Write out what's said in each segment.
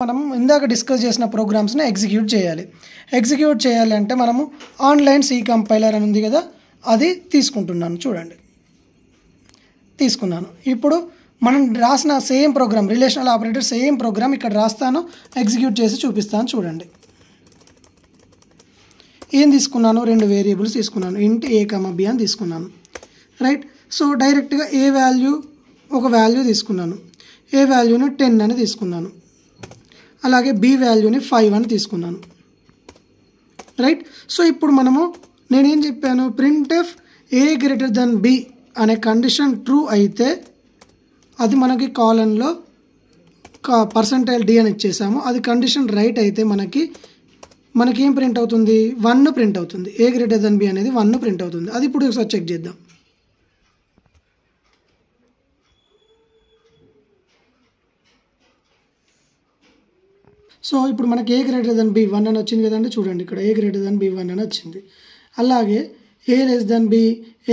మనం ఇందాక డిస్కస్ చేసిన ప్రోగ్రామ్స్ని ఎగ్జిక్యూట్ చేయాలి. ఎగ్జిక్యూట్ చేయాలంటే మనము ఆన్లైన్ సి కంపైలర్ అని ఉంది కదా, అది తీసుకుంటున్నాను. చూడండి, తీసుకున్నాను. ఇప్పుడు మనం రాసిన same programme, relational operator same programme ఇక్కడ రాస్తాను, ఎగ్జిక్యూట్ చేసి చూపిస్తాను. చూడండి, ఏం తీసుకున్నాను, 2 వేరియబుల్స్ తీసుకున్నాను, ఇంట్ a, b అని తీసుకున్నాను. రైట్. సో డైరెక్ట్గా ఏ వాల్యూ, ఒక వాల్యూ తీసుకున్నాను. ఏ వాల్యూని 10 అని తీసుకున్నాను. అలాగే బి వాల్యూని 5 అని తీసుకున్నాను. రైట్. సో ఇప్పుడు మనము నేనేం చెప్పాను, printf a greater than b అనే కండిషన్ ట్రూ అయితే అది మనకి కాలన్లో %d అని ఇచ్చేసాము. అది కండిషన్ రైట్ అయితే మనకి ఏం ప్రింట్ అవుతుంది, 1 ప్రింట్ అవుతుంది. a greater than b అనేది 1 ప్రింట్ అవుతుంది. అది ఇప్పుడు ఒకసారి చెక్ చేద్దాం. సో ఇప్పుడు మనకి a greater than b 1 అని వచ్చింది కదండి. చూడండి, ఇక్కడ a greater than b 1 అని వచ్చింది. అలాగే a less than b,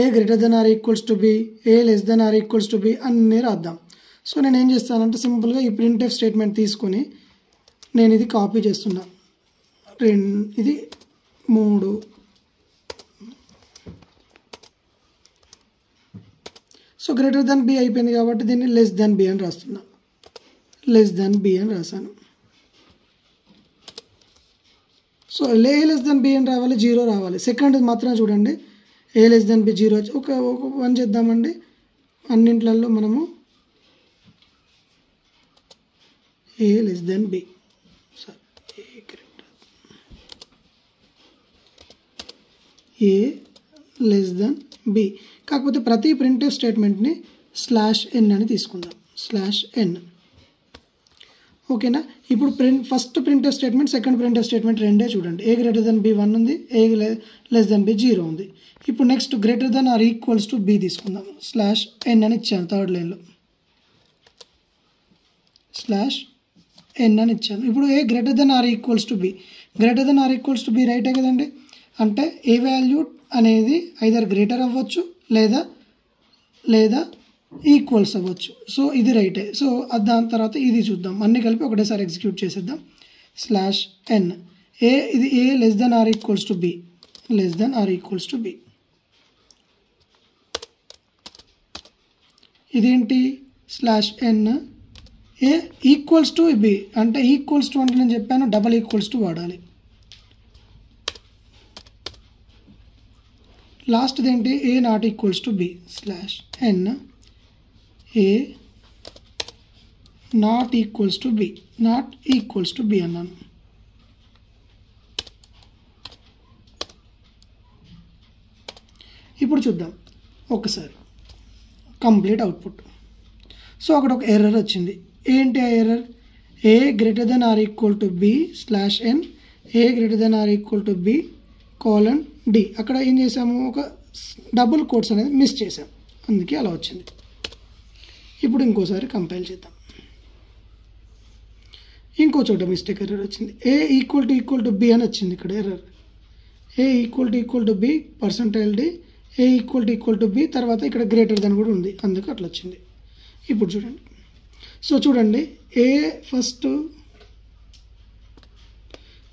a greater than or equals to b, a less than or equals to b అన్నీ రాద్దాం. సో నేను ఏం చేస్తానంటే సింపుల్గా ఈ printf స్టేట్మెంట్ తీసుకొని నేను ఇది కాపీ చేస్తున్నా. ఇది 3. సో గ్రేటర్ దెన్ b అయిపోయింది కాబట్టి దీన్ని లెస్ దెన్ b అని రాస్తున్నా. లెస్ దెన్ b అని రాశాను. సో ఏ లెస్ దెన్ b అని రావాలి, 0 రావాలి. సెకండ్ మాత్రమే చూడండి, ఏ లెస్ దెన్ b 0 వచ్చి ఒక 1 చేద్దామండి. అన్నింట్లలో మనము ఏ లెస్ దెన్ b, ఏ లెస్ దెన్ b. కాకపోతే ప్రతి ప్రింటివ్ స్టేట్మెంట్ని /n అని తీసుకుందాం. /n. ఓకేనా. ఇప్పుడు ఫస్ట్ ప్రింటివ్ స్టేట్మెంట్, సెకండ్ ప్రింటివ్ స్టేట్మెంట్ రెండే చూడండి. ఏ గ్రేటర్ దెన్ b 1 ఉంది, ఏ లెస్ దెన్ b 0 ఉంది. ఇప్పుడు next greater than or equals to b తీసుకుందాం. /n అని ఇచ్చాను. థర్డ్ లైన్లో /n అని ఇచ్చాను. ఇప్పుడు a greater than or equals to b, greater than or equals to b రైటే కదండి. అంటే ఏ వాల్యూ అనేది ఐదర్ గ్రేటర్ అవ్వచ్చు లేదా ఈక్వల్స్ అవ్వచ్చు. సో ఇది రైటే. సో దాని తర్వాత ఇది చూద్దాం, అన్నీ కలిపి ఒకటేసారి ఎగ్జిక్యూట్ చేసేద్దాం. /n ఇది a less than or equals to b, less than or equals to b. ఇదేంటి /n a equals to b, అంటే ఈక్వల్స్ టు అంటే నేను చెప్పాను డబల్ ఈక్వల్స్ టు వాడాలి. లాస్ట్ది ఏంటి, a not equals to b. /n a not equals to b, not equals to b అన్నాను. ఇప్పుడు చూద్దాం ఒకసారి కంప్లీట్ అవుట్పుట్. సో అక్కడ ఒక ఎర్రర్ వచ్చింది. ఏంటి ఆ error, a greater than or equal to b /n a greater than or equal to b :d. అక్కడ ఏం చేసాము, ఒక డబుల్ కోట్స్ అనేది మిస్ చేసాం, అందుకే అలా వచ్చింది. ఇప్పుడు ఇంకోసారి కంపైల్ చేద్దాం. ఇంకో చోట మిస్టేక్ ఎర్రర్ వచ్చింది. ఏ ఈక్వల్ టు b అని వచ్చింది ఇక్కడ error. A equal to b %d A equal to b తర్వాత ఇక్కడ గ్రేటర్ దెన్ కూడా ఉంది, అందుకు అట్లా వచ్చింది. ఇప్పుడు చూడండి. సో చూడండి, ఏ ఫస్ట్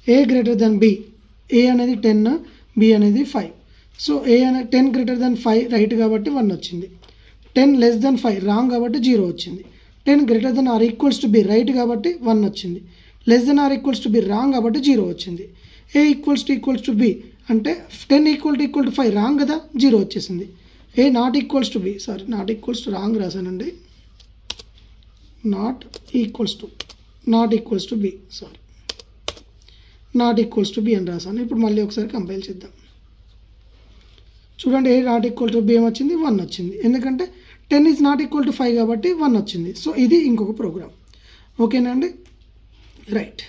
ఏ గ్రేటర్ దెన్ b, ఏ అనేది 10, b అనేది 5. సో ఏ అనేది 10 గ్రేటర్ దెన్ 5 రైట్ కాబట్టి 1 వచ్చింది. 10 లెస్ దెన్ 5 రాంగ్ కాబట్టి 0 వచ్చింది. 10 greater than or equals to b right కాబట్టి 1 వచ్చింది. Less than or equals to b wrong కాబట్టి 0 వచ్చింది. ఏ ఈక్వల్స్ టు b అంటే 10 ఈక్వల్ టు 5 రాంగ్ కదా, 0 వచ్చేసింది. A not equals to b, sorry not equals to wrong రాశానండి, not equals to b, sorry not equals to b అని రాశాను. ఇప్పుడు మళ్ళీ ఒకసారి కంపైల్ చేద్దాం. చూడండి, a not equal to b ఏమొచ్చింది, 1 వచ్చింది. ఎందుకంటే 10 ఈజ్ నాట్ ఈక్వల్ టు 5 కాబట్టి 1 వచ్చింది. సో ఇది ఇంకొక ప్రోగ్రామ్. ఓకేనా అండి, రైట్.